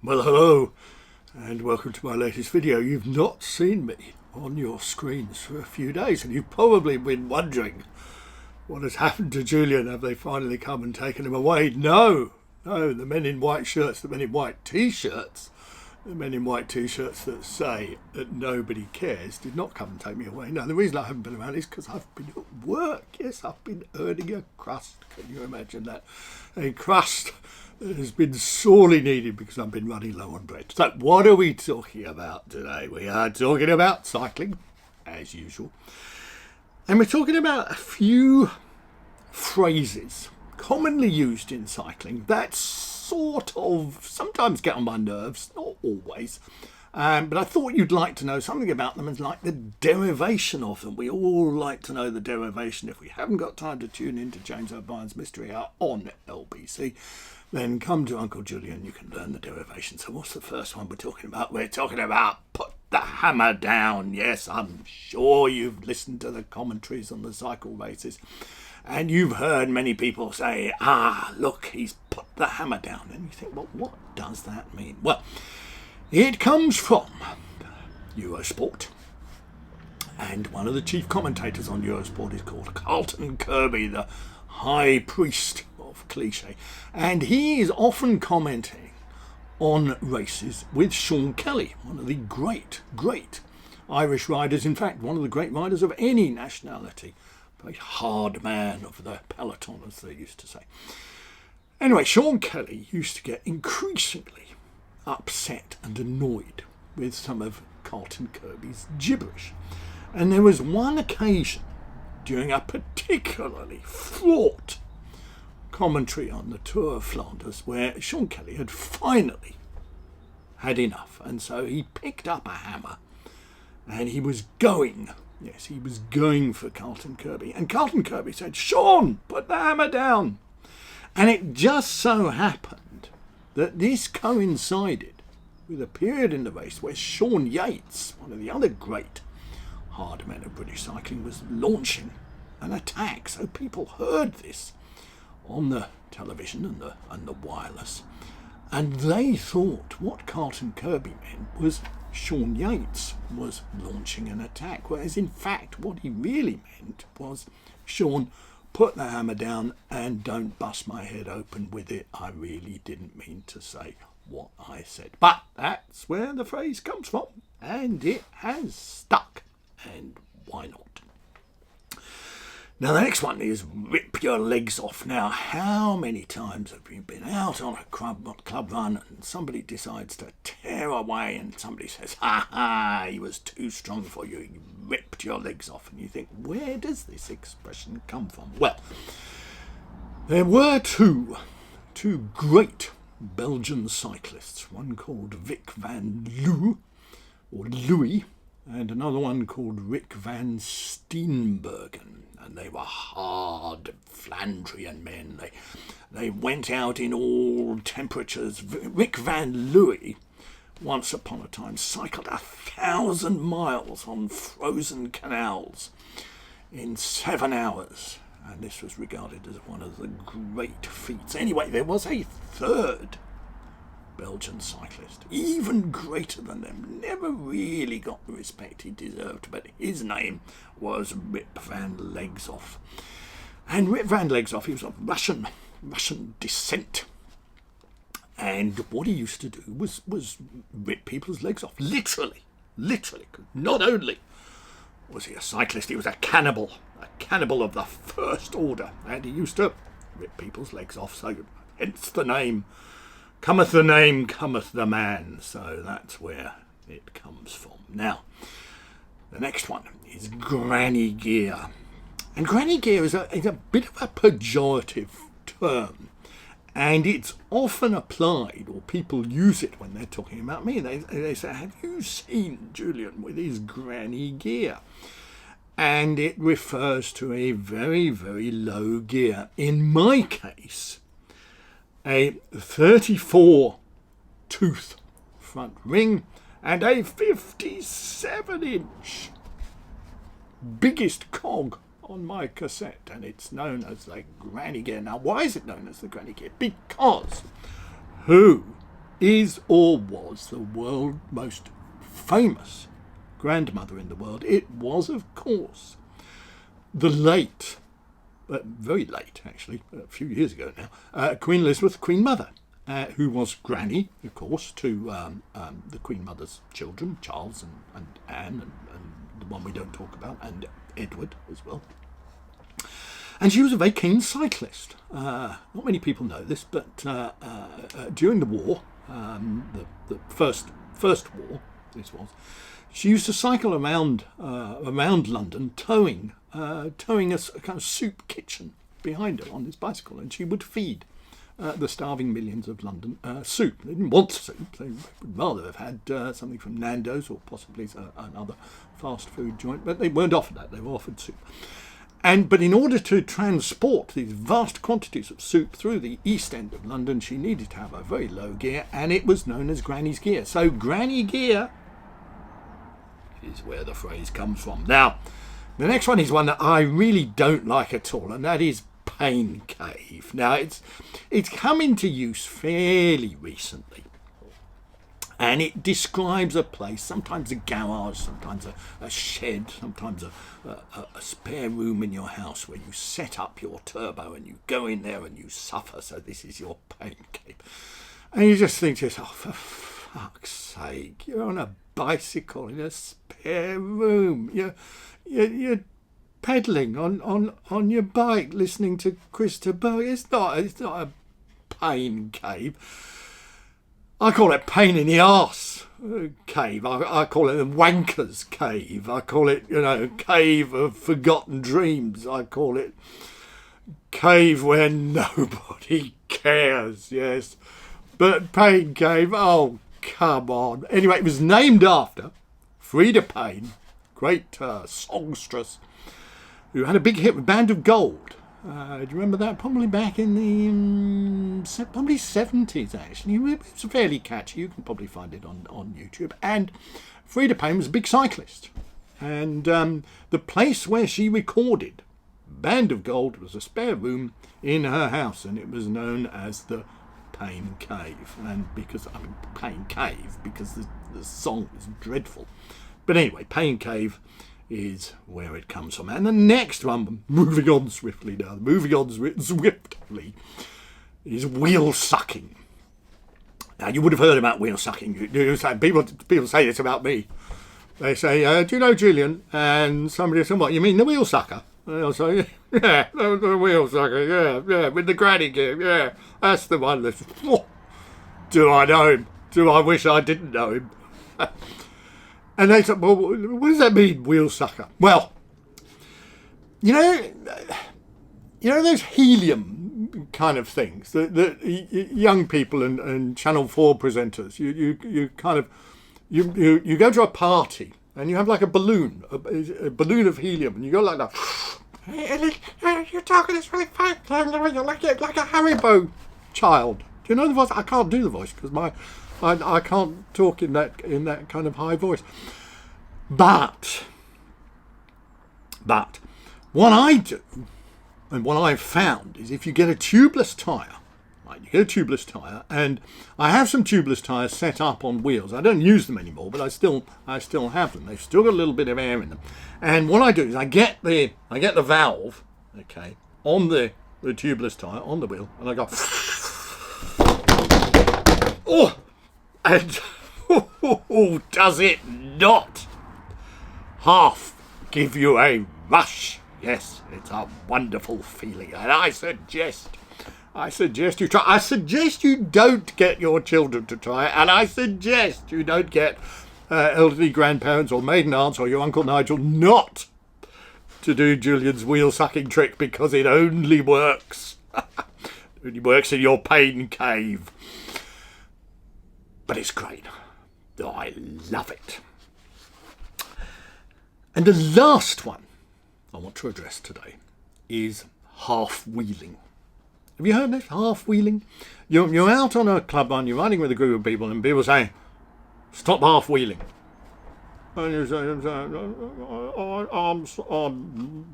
Well, hello, and welcome to my latest video. You've not seen me on your screens for a few days, and you've probably been wondering what has happened to Julian. Have they finally come and taken him away? No, the men in white shirts, the men in white t-shirts, the men in white t-shirts that say that nobody cares did not come and take me away. No, the reason I haven't been around is because I've been at work. Yes, I've been earning a crust. Can you imagine that? A crust that has been sorely needed because I've been running low on bread. So what are we talking about today? We are talking about cycling, as usual. And we're talking about a few phrases commonly used in cycling that sort of sometimes get on my nerves, not always. But I thought you'd like to know something about them and like the derivation of them. We all like to know the derivation. If we haven't got time to tune into James O'Brien's Mystery Hour on LBC, then come to Uncle Julian, you can learn the derivation. So what's the first one we're talking about? We're talking about put the hammer down. Yes, I'm sure you've listened to the commentaries on the cycle races. And you've heard many people say, look, he's put the hammer down. And you think, well, what does that mean? Well, it comes from Eurosport. And one of the chief commentators on Eurosport is called Carlton Kirby, the high priest of cliche. And he is often commenting on races with Sean Kelly, one of the great Irish riders. In fact, one of the great riders of any nationality. Very hard man of the peloton, as they used to say. Anyway, Sean Kelly used to get increasingly upset and annoyed with some of Carlton Kirby's gibberish. And there was one occasion during a particularly fraught commentary on the Tour of Flanders where Sean Kelly had finally had enough. And so he picked up a hammer and he was going for Carlton Kirby. And Carlton Kirby said, "Sean, put the hammer down." And it just so happened that this coincided with a period in the race where Sean Yates, one of the other great hard men of British cycling, was launching an attack. So people heard this on the television and the wireless, and they thought what Carlton Kirby meant was Sean Yates was launching an attack, whereas in fact what he really meant was, "Sean, put the hammer down and don't bust my head open with it. I really didn't mean to say what I said." But that's where the phrase comes from, and it has stuck. And why not? Now the next one is rip your legs off. Now, how many times have you been out on a club run and somebody decides to tear away and somebody says, he was too strong for you, you ripped your legs off, and you think, where does this expression come from? Well, there were two great Belgian cyclists, one called Vic van Loo, or Louis, and another one called Rick van Steenbergen. And they were hard Flandrian men. They went out in all temperatures. Rick van Looy, once upon a time, cycled 1,000 miles on frozen canals in 7 hours. And this was regarded as one of the great feats. Anyway, there was a third Belgian cyclist, even greater than them, never really got the respect he deserved, but his name was Rip van Legsoff. And Rip van Legsoff, he was of Russian descent, and what he used to do was rip people's legs off, literally. Not only was he a cyclist, he was a cannibal of the first order, and he used to rip people's legs off, so hence the name. Cometh the name, cometh the man. So that's where it comes from. Now, the next one is granny gear. And granny gear is a bit of a pejorative term. And it's often applied, or people use it when they're talking about me. They say, "Have you seen Julian with his granny gear?" And it refers to a very, very low gear. In my case, a 34-tooth front ring and a 57-inch biggest cog on my cassette, and it's known as the granny gear. Now, why is it known as the granny gear? Because who is or was the world's most famous grandmother in the world. It was, of course, the late, very late actually, a few years ago now, Queen Elizabeth, Queen Mother, who was granny, of course, to the Queen Mother's children, Charles and Anne, and the one we don't talk about, and Edward as well. And she was a very keen cyclist. Not many people know this, but during the war, the first war, this was, she used to cycle around London, towing a kind of soup kitchen behind her on this bicycle, and she would feed the starving millions of London soup. They didn't want soup; they would rather have had something from Nando's or possibly another fast food joint. But they weren't offered that; they were offered soup. But in order to transport these vast quantities of soup through the East End of London, she needed to have a very low gear, and it was known as Granny's gear. So Granny gear is where the phrase comes from. Now, the next one is one that I really don't like at all, and that is pain cave. Now, it's come into use fairly recently, and it describes a place, sometimes a garage, sometimes a shed, sometimes a spare room in your house where you set up your turbo and you go in there and you suffer. So this is your pain cave. And you just think to yourself, for fuck's sake, you're on a bicycle in a spare room. You're pedaling on your bike, listening to Christopher Burke. It's not a pain cave. I call it pain in the arse cave. I call it the wanker's cave. I call it, cave of forgotten dreams. I call it cave where nobody cares, yes. But pain cave, oh, come on. Anyway, it was named after Freda Payne, great songstress, who had a big hit with Band of Gold. Do you remember that? Probably back in the probably 70s, actually. It was fairly catchy. You can probably find it on YouTube. And Freda Payne was a big cyclist. And the place where she recorded Band of Gold was a spare room in her house, and it was known as the Pain Cave. And Pain Cave, because the song was dreadful. But anyway, Pain Cave is where it comes from. And the next one, moving on swiftly, is wheel sucking. Now, you would have heard about wheel sucking. People say this about me. They say, do you know Julian? And somebody said, what, you mean the wheel sucker? And I'll say, yeah, the wheel sucker, yeah, with the granny gear, yeah, that's the one. Do I know him? Do I wish I didn't know him? And they said, well, what does that mean, wheel sucker? Well, you know those helium kind of things that young people and Channel 4 presenters, you go to a party and you have like a balloon of helium, and you go like that. You're talking this really fast, you're like a Haribo child. Do you know the voice? I can't do the voice because I can't talk in that kind of high voice. But what I do, and what I've found, is if you get a tubeless tyre, right, you get a tubeless tyre, and I have some tubeless tyres set up on wheels. I don't use them anymore, but I still have them. They've still got a little bit of air in them. And what I do is I get the valve, okay, on the tubeless tyre on the wheel, and I go, oh. And does it not half give you a rush? Yes, it's a wonderful feeling, and I suggest you try. I suggest you don't get your children to try it, and I suggest you don't get elderly grandparents or maiden aunts or your Uncle Nigel not to do Julian's wheel sucking trick, because it only works. It only works in your pain cave. But it's great. Oh, I love it. And the last one I want to address today is half-wheeling. Have you heard this? Half-wheeling? You're out on a club run, you're riding with a group of people, and people say, stop half-wheeling. And you say, I'm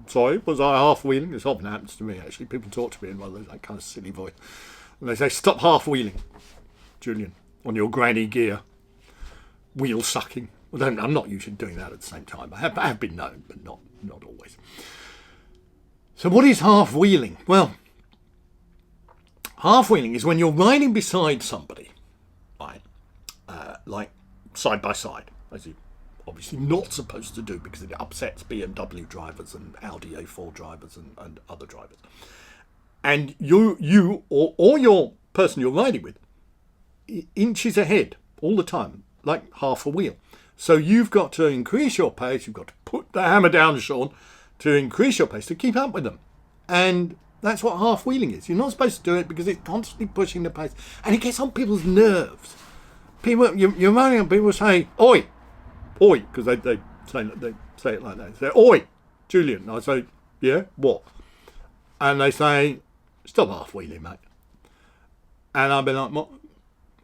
sorry, was I half-wheeling? This often happens to me, actually. People talk to me in one of those kind of silly voice. And they say, stop half-wheeling, Julian. on your granny gear, wheel sucking. Well, I'm not usually doing that at the same time. I have been known, but not always. So what is half-wheeling? Well, half-wheeling is when you're riding beside somebody, right, like side by side, as you're obviously not supposed to do because it upsets BMW drivers and Audi A4 drivers and other drivers. And you or your person you're riding with inches ahead all the time, like half a wheel. So you've got to increase your pace. You've got to put the hammer down, Sean, to increase your pace to keep up with them. And that's what half-wheeling is. You're not supposed to do it because it's constantly pushing the pace. And it gets on people's nerves. You're running and people say, oi, oi, because they say it like that. They say, oi, Julian. And I say, yeah, what? And they say, stop half-wheeling, mate. And I'll be like, what?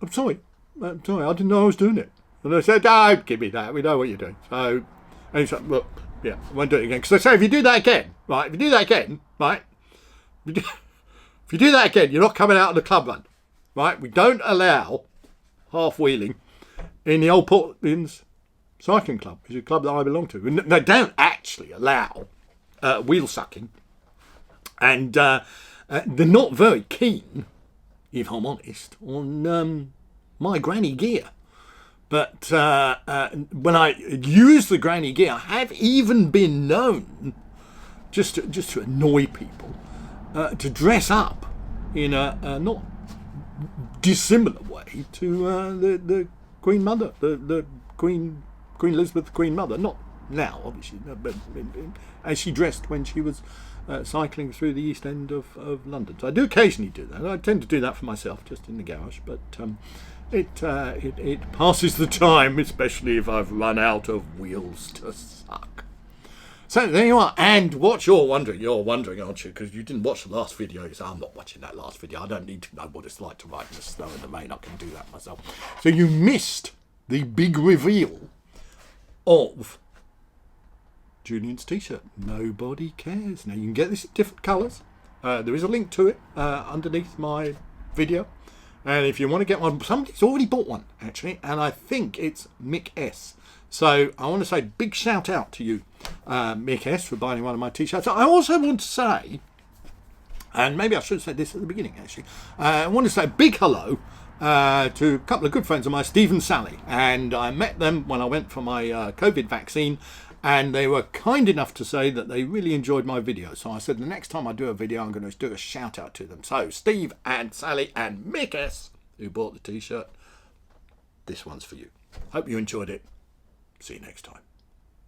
I'm sorry, I didn't know I was doing it. And they said, don't give me that, we know what you're doing. So, and he's like, well, yeah, I won't do it again. Because they say, if you do that again, right, if you do that again, you're not coming out of the club run, right? We don't allow half-wheeling in the Old Port Inns Cycling Club, which is a club that I belong to. And they don't actually allow wheel sucking. And they're not very keen, if I'm honest, on my granny gear. But when I use the granny gear, I have even been known, just to annoy people, to dress up in a not dissimilar way to the Queen Mother, the Queen Elizabeth, the Queen Mother. Not now, obviously, but as she dressed when she was cycling through the East End of London. So I do occasionally do that. I tend to do that for myself, just in the garage, but it passes the time, especially if I've run out of wheels to suck. So there you are. And what you're wondering, aren't you? Because you didn't watch the last video. You say, I'm not watching that last video. I don't need to know what it's like to ride in the snow and the rain. I can do that myself. So you missed the big reveal of Julian's t-shirt. Nobody cares. Now you can get this in different colours. There is a link to it underneath my video. And if you want to get one, somebody's already bought one, actually. And I think it's Mick S. So I want to say big shout out to you, Mick S, for buying one of my t-shirts. I also want to say, and maybe I should have said this at the beginning, actually. I want to say a big hello to a couple of good friends of mine, Steve and Sally. And I met them when I went for my COVID vaccine. And they were kind enough to say that they really enjoyed my video. So I said, the next time I do a video, I'm going to do a shout out to them. So Steve and Sally and Mick S, who bought the t-shirt, this one's for you. Hope you enjoyed it. See you next time.